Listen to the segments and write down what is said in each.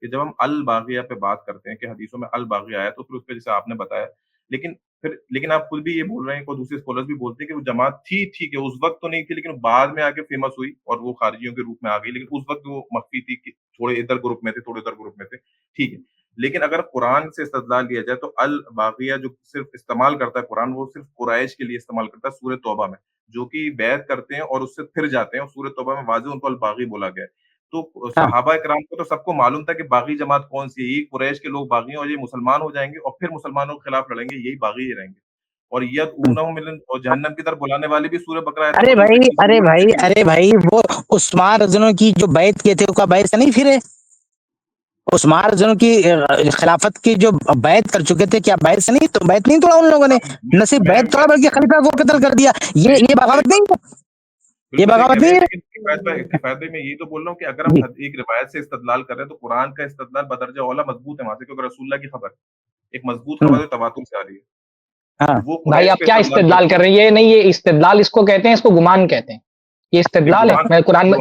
کہ جب ہم الباغیہ پہ بات کرتے ہیں کہ حدیثوں میں الباغیہ آیا تو پھر اس پہ جیسے آپ نے بتایا، لیکن آپ خود بھی یہ بول رہے ہیں، کوئی دوسرے اسکالرز بھی بولتے ہیں کہ وہ جماعت تھی، ٹھیک ہے اس وقت تو نہیں تھی، لیکن بعد میں آ کے فیمس ہوئی اور وہ خارجیوں کے روپ میں آ گئی، لیکن اس وقت وہ مخفی تھی کہ تھوڑے ادھر گروپ میں تھے، تھوڑے ادھر گروپ میں تھے، ٹھیک ہے۔ لیکن اگر قرآن سے استدلال لیا جائے تو الباغیہ جو صرف استعمال کرتا ہے قرآن، وہ صرف قریش کے لیے استعمال کرتا ہے سورہ توبہ میں، جو کہ بیعت کرتے ہیں اور اس سے پھر جاتے ہیں، اور سورہ توبہ میں واضح ان کو الباغی بولا گیا ہے۔ تو ہاں صحابہ کرام کو تو سب کو معلوم تھا کہ باغی جماعت کون سی ہے، یہ قریش کے لوگ باغی ہیں اور یہ مسلمان ہو جائیں گے اور پھر مسلمانوں کے خلاف لڑیں گے، یہی باغی ہی رہیں گے۔ اور یدعونہم اور جہنم کی طرف بلانے والے بھی سورہ بقرہ آیت نمبر 2 سے تیسری ارے میں بھائی بھی ہے۔ ارے بھائی وہ عثمان رضی اللہ عنہ کی جو بیعت کیے تھے اس کا بیعت سے نہیں پھرے؟ عثمان رضی اللہ عنہ کی خلافت کی جو بیعت کر چکے تھے، کیا بیعت سے نہیں؟ تو بیعت نہیں توڑا ان لوگوں نے، اب میں نہ صرف میں بیعت توڑا میں بلکہ خلیفہ کو قتل کر دیا۔ میں یہ بغاوت نہیں ہے؟ یہ بالکل صحیح کہہ بغاوت رہے نہیں ہیں، ہے؟ لیکن کفایت بھائی میں یہی تو بول رہا ہوں کہ اگر ہم جی ایک روایت سے استدلال کر رہے ہیں تو قرآن کا استدلال بدرجہ اولا مضبوط ہے وہاں سے، کیونکہ رسول اللہ کی خبر ایک مضبوط خبر ہے، تواتر سے آ رہی ہے، ہاں وہ بھائی قریش آپ پہ کیا استدلال استدلال کرتے کر ہیں۔ رہے ہیں؟ یہ نہیں، یہ استدلال اس کو کہتے ہیں، اس کو گمان کہتے ہیں۔ یہ نہیں استدلال ہے؟ گمان میں قرآن میں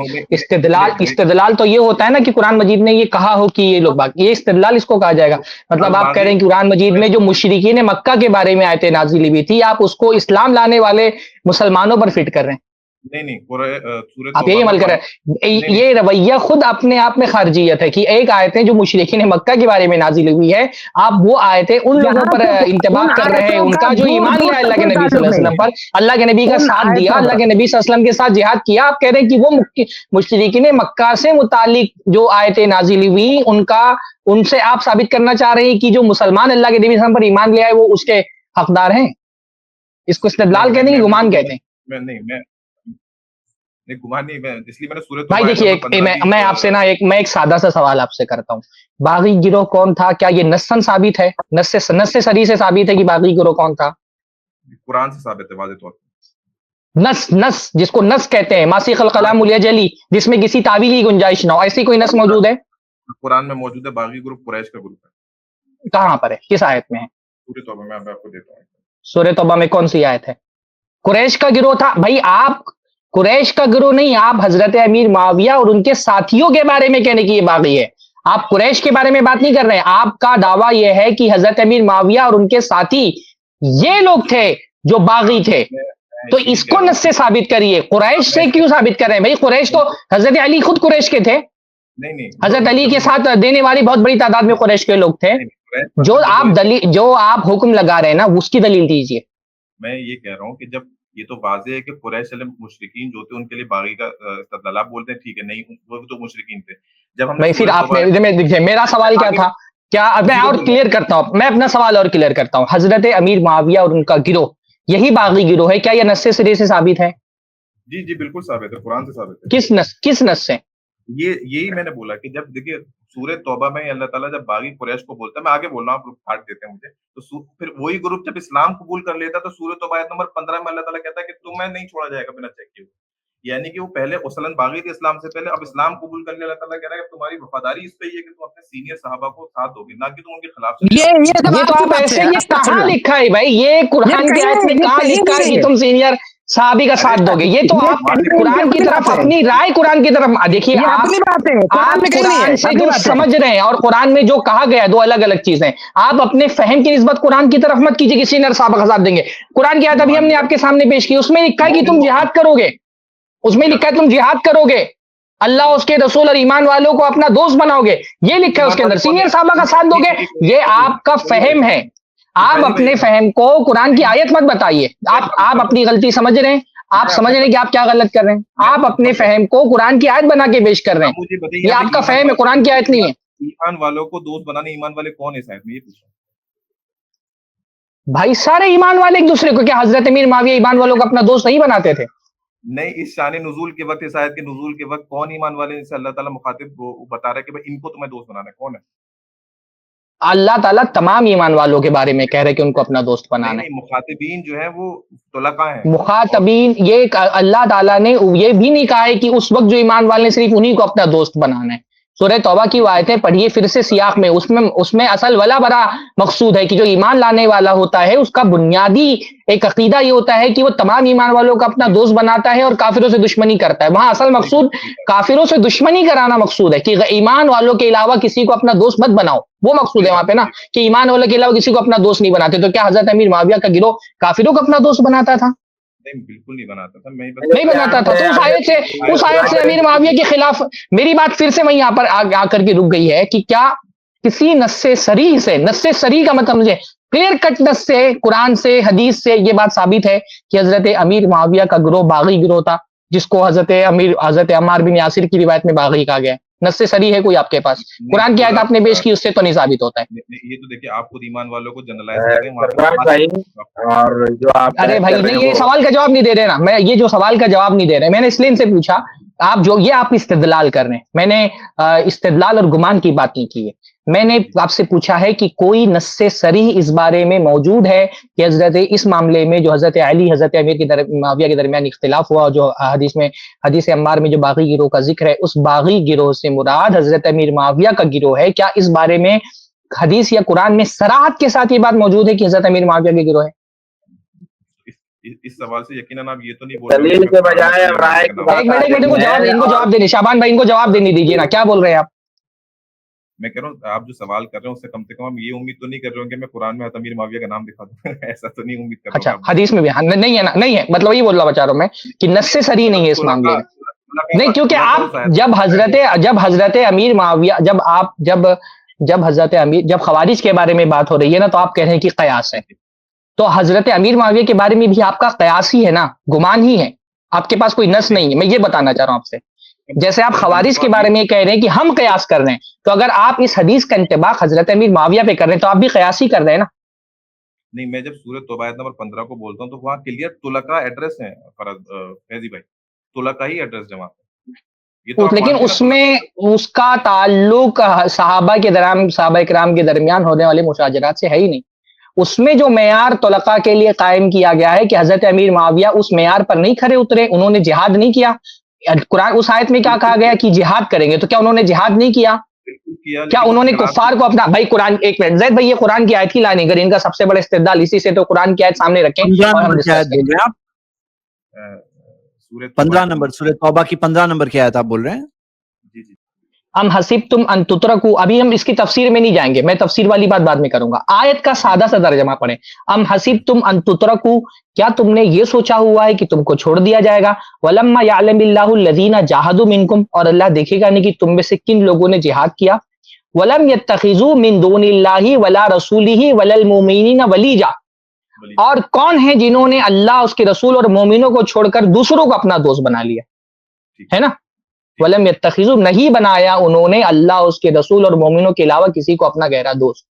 استدلال تو یہ ہوتا ہے نا کہ قرآن مجید نے یہ کہا ہو کہ یہ لوگ باقی، یہ استدلال اس کو کہا جائے گا۔ مطلب آپ کہہ رہے ہیں کہ قرآن مجید میں جو مشرکین مکہ کے بارے میں آیتیں نازل ہوئی تھی، آپ اس کو اسلام لانے والے مسلمانوں پر فٹ کر رہے ہیں، نہیں سورہ آپ توبہ یہی میں عمل کر رہے ہیں۔ نہیں یہ رویہ خود اپنے آپ میں خارجیت ہے کہ ایک آیتیں جو مشرکین مکہ کے بارے میں نازل ہوئی ہے، آپ وہ آیتیں ان لوگوں یہاں پر سے انتباہ ان کر رہے ہیں، آیتوں ان کا کا جو دور ایمان دور لیا تک اللہ کے کوئی نبی صلی تعلق اللہ علیہ نہیں وسلم ہے پر، اللہ کے نبی کا ان ساتھ دیا، آیتوں اللہ کا۔ کے نبی صلی اللہ علیہ وسلم کے ساتھ جہاد کیا، آپ کہہ رہے ہیں کہ وہ مشرکین مکہ سے متعلق جو آیتیں نازل ہوئی ان سے آپ ثابت کرنا چاہ رہے ہیں کہ جو مسلمان اللہ کے نبی صلی اللہ علیہ وسلم پر ایمان لے آئے وہ اس کے حقدار ہیں۔ اس کو نہیں استدلال میں کہتے ہیں میں کہ گمان بالکل کہتے ہیں؟ میں نہیں میں نہیں گمان نہیں، میں اس لیے میں نے سورہ بھائی توبہ آیت دیکھیے، نمبر 15 بھی میں آپ سے نا ایک سادہ سا سوال آپ سے کرتا ہوں۔ باغی گروہ کون تھا؟ کیا یہ نصاً ثابت ہے؟ نص صریح سے ثابت ہے کہ باغی گروہ کون تھا؟ قرآن سے ثابت ہے واضح طور پر۔ نص جس کو نص کہتے ہیں، ماسخ قرآن القلم الیجلی، جس میں کسی تعویل کی گنجائش نہ ہو، ایسی کوئی نص موجود ہے؟ قرآن میں موجود ہے، باغی گروپ قریش کا گروپ ہے، کہاں پر ہے؟ کس آیت میں ہے؟ سورہ توبہ میں آپ کو دیتا ہوں۔ سورہ توبہ میں کون سی آیت ہے؟ قریش کا گروہ تھا؟ بھائی آپ قریش کا گروہ نہیں، آپ حضرت امیر معاویہ اور ان کے ساتھیوں کے بارے میں کہنے کی یہ باغی ہے، آپ قریش کے بارے میں بات نہیں کر رہے ہیں۔ آپ کا دعویٰ یہ ہے کہ حضرت امیر معاویہ اور ان کے ساتھی یہ لوگ تھے جو باغی تھے، تو اسی لیے اس کہہ کو رہا ہوں نص سے ثابت کریے۔ قریش سے میں کیوں ثابت کر رہے ہیں؟ بھائی قریش تو حضرت علی خود قریش کے تھے، نہیں حضرت علی جب کے ساتھ دینے والی بہت بڑی تعداد میں قریش کے لوگ تھے۔ قریش مطلب جو آپ حکم لگا رہے ہیں نا، اس کی دلیل دیجیے۔ میں یہ کہہ رہا ہوں کہ جب یہ تو واضح ہے کہ قریش علیہ مشرکین جو تھے ان کے لیے باغی کا استدلال آپ بولتے ہیں، ٹھیک ہے، نہیں وہ تو مشرکین تھے۔ جب ہم نے بھائی پھر سورہ آپ توبہ دیکھیے میرا سوال کیا تھا؟ کیا میں اسی کو اور بول رہا کلیئر کرتا ہوں، میں اپنا سوال اور کلیئر کرتا ہوں۔ حضرت امیر معاویہ اور ان کا گروہ یہی باغی گروہ ہے، کیا یہ نص سرے سے ثابت ہے؟ ہوں۔ جی بالکل ثابت ہے، قرآن سے ثابت ہے۔ کس نص سے؟ یہی میں نے بولا کہ جب دیکھیے سورہ توبہ میں اللہ تعالیٰ جب باغی قریش کو بولتا ہے، میں آگے بول رہا ہوں، آپ لوگ کاٹ دیتے ہیں مجھے، تو پھر وہی گروپ جب اسلام قبول کر لیتا تو سورہ توبہ آیت نمبر 15 میں اللہ تعالیٰ کہتا ہے کہ تمہیں نہیں چھوڑا جائے گا بنا چیک کیے، یعنی کہ وہ پہلے اصلاً باغی تھے اسلام سے پہلے، اب اسلام قبول کر لیا، اللہ تعالیٰ کہہ رہا ہے کہ تمہاری وفاداری اس پہ یہ ہے کہ تم اپنے سینئر صحابہ کو ساتھ دو گے، نہ کہ تم ان کے خلاف چلے جاؤ گے۔ یہ سب یہ آپ تو کی آپ بات ایسے، ہے، یہ استغفر کہاں اللہ۔ لکھا ہے بھائی؟ یہ قرآن کی آیت میں کہاں کہیں لکھا ہے نہیں کہ ہے، تم سینئر صحابی کا ساتھ دو گے؟ یہ تو آپ قرآن کی طرف اپنی رائے قرآن کی طرف دیکھیے، یہ اپنی بات ہے، قرآن آپ میں کہیں نہیں ہے، قرآن سے اپنی جو بات ہے۔ سمجھ رہے ہیں اور قرآن میں جو کہا گیا ہے دو الگ الگ چیزیں۔ آپ اپنے فہم کی نسبت قرآن کی طرف مت کیجیے کہ سینئر صحابہ کا ساتھ دیں گے۔ قرآن کی آیت ابھی ہم نے آپ کے سامنے پیش کی، اس میں لکھا ہے کہ تم جہاد کرو گے، اس میں لکھا ہے تم جہاد کرو گے، اللہ اس کے رسول اور ایمان والوں کو اپنا دوست بناؤ گے، یہ لکھا ہے اس کے اندر۔ سینئر صحابہ کا ساتھ دو گے، یہ آپ کا فہم ہے۔ آپ اپنے فہم کو قرآن کی آیت مت بتائیے، آپ اپنی غلطی سمجھ رہے ہیں، آپ سمجھ رہے ہیں کہ آپ کیا غلط کر رہے ہیں، آپ اپنے فہم کو قرآن کی آیت بنا کے پیش کر رہے مجھے ہیں، بتائیے یہ آپ کا فہم ہے، قرآن کی آیت نہیں ہے۔ ایمان والوں کو دوست بنانے ایمان والے کون ہے صاحب میں یہ پوچھ رہا ہوں۔ بھائی سارے ایمان والے ایک دوسرے کو، کیا حضرت امیر معاویہ ایمان والوں کو اپنا دوست نہیں بناتے تھے؟ نہیں، اس شان نزول کے وقت، اس آیت کے نزول کے وقت کون ایمان والے جن سے اللہ تعالیٰ مخاطب وہ بتا رہا ہے کہ بھائی ان کو تمہیں دوست بنانا ہے، کون ہے؟ اللہ تعالیٰ تمام ایمان والوں کے بارے میں کہہ رہے کہ ان کو اپنا دوست بنانا ہے۔ نہیں مخاطبین جو ہیں وہ طلقاء ہیں، مخاطبین، یہ اللہ تعالیٰ نے یہ بھی نہیں کہا ہے کہ اس وقت جو ایمان والے صرف انہی کو اپنا دوست بنانا ہے۔ سورہ توبہ کی وہ آیتیں پڑھیے پھر سے سیاق میں، اس میں اصل ولا برا مقصود ہے کہ جو ایمان لانے والا ہوتا ہے اس کا بنیادی ایک عقیدہ یہ ہوتا ہے کہ وہ تمام ایمان والوں کا اپنا دوست بناتا ہے اور کافروں سے دشمنی کرتا ہے. وہاں اصل مقصود کافروں سے دشمنی کرانا مقصود ہے کہ ایمان والوں کے علاوہ کسی کو اپنا دوست مت بناؤ، وہ مقصود ہے وہاں پہ نا، کہ ایمان والوں کے علاوہ کسی کو اپنا دوست نہیں بناتے. تو کیا حضرت امیر معاویہ کا گروہ کافروں کو اپنا دوست بناتا تھا؟ نہیں بالکل نہیں بناتا تھا. میں نہیں بناتا تھا. تو اس آیت سے امیر معاویہ کے خلاف میری بات پھر سے وہیں یہاں پر آ کر کے رک گئی ہے کہ کیا کسی نص صریح سے، نص صریح کا مطلب مجھے کلیئر کٹ نص سے، قرآن سے، حدیث سے یہ بات ثابت ہے کہ حضرت امیر معاویہ کا گروہ باغی گروہ تھا، جس کو حضرت عمار بن یاسر کی روایت میں باغی کہا گیا ہے؟ نص صریح ہے کوئی آپ کے پاس؟ قرآن کی آیت آپ نے پیش کی، اس سے تو نہیں ثابت ہوتا ہے. یہ تو دیکھیے آپ خود ایمان والوں کو جنرلائز کر رہے ہیں. اور جو آپ ارے بھائی نہیں، یہ سوال کا جواب نہیں دے رہے نا، میں یہ جو سوال کا جواب نہیں دے رہے، میں نے اس لیے ان سے پوچھا. آپ استدلال کر رہے ہیں، میں نے استدلال اور گمان کی بات نہیں کی ہے. میں نے آپ سے پوچھا ہے کہ کوئی نص صریح اس بارے میں موجود ہے کہ حضرت اس معاملے میں جو حضرت علی حضرت امیر معاویہ کے درمیان اختلاف ہوا، جو حدیث عمار میں جو باغی گروہ کا ذکر ہے، اس باغی گروہ سے مراد حضرت امیر معاویہ کا گروہ ہے؟ کیا اس بارے میں حدیث یا قرآن میں صراحت کے ساتھ یہ بات موجود ہے کہ حضرت امیر معاویہ کے گروہ ہے؟ اس سوال سے یقیناً آپ یہ تو نہیں بول رہے دلیل کے بجائے ایک منٹ ان کو جواب دینے، شعبان بھائی ان کو جواب دینے دیجیے نا، کیا بول رہے ہیں آپ؟ میں کہہ رہا ہوں آپ جو سوال کر رہے ہیں اس سے کم ہم یہ امید تو نہیں کر رہے ہوں کہ میں قرآن میں امیر معاویہ کا نام دکھا دوں. ایسا تو نہیں امید کر رہا ہوں. اچھا حدیث میں بھی نہیں ہے نا، نہیں ہے، مطلب یہ بول رہا بچا رہا ہوں میں کہ نص صریح نہیں ہے اس معاملے میں. نہیں، کیونکہ آپ جب حضرت امیر معاویہ جب خوارج کے بارے میں بات ہو رہی ہے نا، تو آپ کہہ رہے ہیں کہ قیاس ہے. تو حضرت امیر معاویہ کے بارے میں بھی آپ کا قیاس ہی ہے نا، گمان ہی ہے، آپ کے پاس کوئی نص نہیں ہے. میں یہ بتانا چاہ رہا ہوں آپ سے. جیسے آپ خوارج کے بارے میں کہہ رہے ہیں کہ ہم قیاس کر رہے ہیں، تو اگر آپ اس حدیث کا انطباق حضرت امیر معاویہ پہ کر رہے ہیں تو آپ بھی قیاس ہی کر رہے ہیں نا. نہیں، میں جب سورۃ توبہ آیت نمبر 15 کو بولتا ہوں تو وہاں کلیئر طلقاء ایڈریس ہیں. فیضی بھائی، طلقاء ہی ایڈریس جمع ہے. لیکن اس میں اس کا تعلق صحابہ کرام کے درمیان ہونے والے مشاجرات سے ہے ہی نہیں. اس میں جو معیار طلقاء کے لیے قائم کیا گیا ہے کہ حضرت امیر معاویہ اس معیار پر نہیں کھڑے اترے، انہوں نے جہاد نہیں کیا. قرآن اس آیت میں کیا کہا گیا کہ جہاد کریں گے، تو کیا انہوں نے جہاد نہیں کیا؟ کیا انہوں نے کفار کو اپنا بھائی قرآن ایک منٹ زید بھائی، یہ قرآن کی آیت کی لائن اگر ان کا سب سے بڑا استدلال اسی سے، تو قرآن کی آیت سامنے رکھیں اور ہم ڈسکس کریں. 15 نمبر سورۃ توبہ کی 15 نمبر کی آیت آپ بول رہے ہیں؟ جی جی. ام حسبتم ان تترکوا، ابھی ہم اس کی تفسیر میں نہیں جائیں گے، میں تفسیر والی بات بعد میں کروں گا. آیت کا سادہ سا ترجمہ پڑھیں. ام حسبتم ان تترکوا، کیا تم نے یہ سوچا ہوا ہے کہ تم کو چھوڑ دیا جائے گا؟ ولما یعلم اللہ الذین جاہدوا منکم، اور اللہ دیکھے گا نہیں کہ تم میں سے کن لوگوں نے جہاد کیا. ولم یتخذوا من دون اللہ ولا رسولہ ولا المؤمنین ولیجا، اور کون ہیں جنہوں نے اللہ، اس کے رسول اور مومنوں کو چھوڑ کر دوسروں کو اپنا دوست بنا لیا ہے نا. ولم یتخذوا، نہیں بنایا انہوں نے اللہ، اس کے رسول اور مومنوں کے علاوہ کسی کو اپنا گہرا دوست.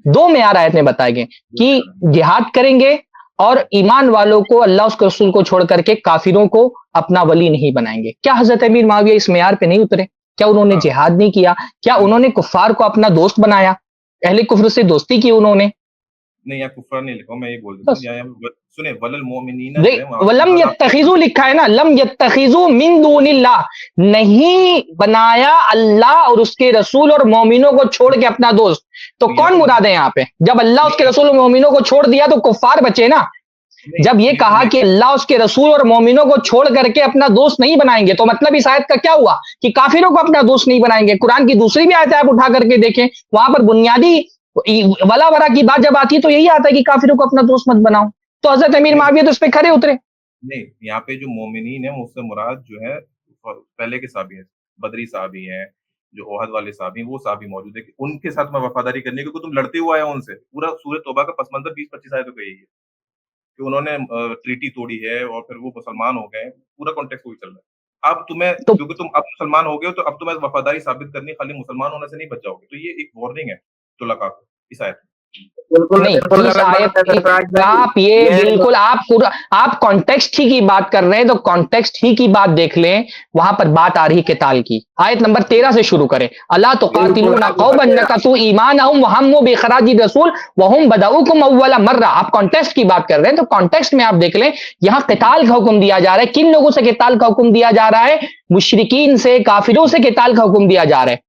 دو معیار آیت میں بتائے گئے کہ جہاد کریں گے اور ایمان والوں کو، اللہ اس کے رسول کو چھوڑ کر کے کافروں کو اپنا ولی نہیں بنائیں گے. کیا حضرت امیر معاویہ اس معیار پہ نہیں اترے؟ کیا انہوں نے جہاد نہیں کیا؟ کیا انہوں نے کفار کو اپنا دوست بنایا؟ اہل کفر سے دوستی کی انہوں نے؟ نہیں، یا کفر نہیں لکھا، میں یہ بول دیتا ہوں. سنیں وللمؤمنین، ولم یتخذوا لکھا ہے نا، لم یتخذوا من دون اللہ، نہیں بنایا اللہ اور اس کے رسول اور مومنوں کو چھوڑ کے اپنا دوست. تو کون مراد ہے یہاں پہ؟ جب اللہ اس کے رسول اور مومنوں کو چھوڑ دیا تو کفار بچے نا. جب یہ کہا کہ اللہ اس کے رسول اور مومنوں کو چھوڑ کر کے اپنا دوست نہیں بنائیں گے، تو مطلب اس آیت کا کیا ہوا کہ کافروں کو اپنا دوست نہیں بنائیں گے. قرآن کی دوسری بھی آیت آپ اٹھا کر کے دیکھیں، وہاں پر بنیادی ولا ورا کی بات جب آتی ہے تو یہی آتا ہے کہ کافروں کو اپنا دوست مت بناؤ. تو حضرت امیر معاویہ تو اس پہ کھڑے اترے. نہیں، یہاں پہ جو مومنین ہیں اس سے مراد جو ہے پہلے کے صحابی ہیں، بدری صحابی ہیں، جو احد والے صحابی ہیں، وہ صحابی موجود ہے کہ ان کے ساتھ میں وفاداری کرنے کی، تم لڑتے ہوئے آئے ان سے. پورا سورۃ توبہ کا پس منظر 20-25 آیتوں کا یہی ہے کہ انہوں نے ٹریٹی توڑی ہے اور پھر وہ مسلمان ہو گئے. پورا کانٹیکسٹ وہی چل رہا ہے. اب تمہیں کیونکہ تم اب مسلمان ہو گئے ہو تو اب تمہیں وفاداری ثابت کرنی، خالی مسلمان ہونے سے نہیں بچ جاؤ گے. تو یہ ایک وارننگ ہے طلقاء کو اس آیت میں. نہیں، اس آیت آپ یہ بالکل آپ کانٹیکسٹ ہی کی بات کر رہے ہیں، تو کانٹیکسٹ ہی کی بات دیکھ لیں. وہاں پر بات آ رہی قتال کی. آیت نمبر 13 سے شروع کریں. الا تقاتلون قوما نکثوا ایمانهم وهموا باخراج الرسول وهم بدؤوكم اول مره. آپ کانٹیکسٹ کی بات کر رہے ہیں تو کانٹیکسٹ میں آپ دیکھ لیں، یہاں قتال کا حکم دیا جا رہا ہے. کن لوگوں سے قتال کا حکم دیا جا رہا ہے؟ مشرکین سے، کافروں سے قتال کا حکم دیا جا رہا ہے.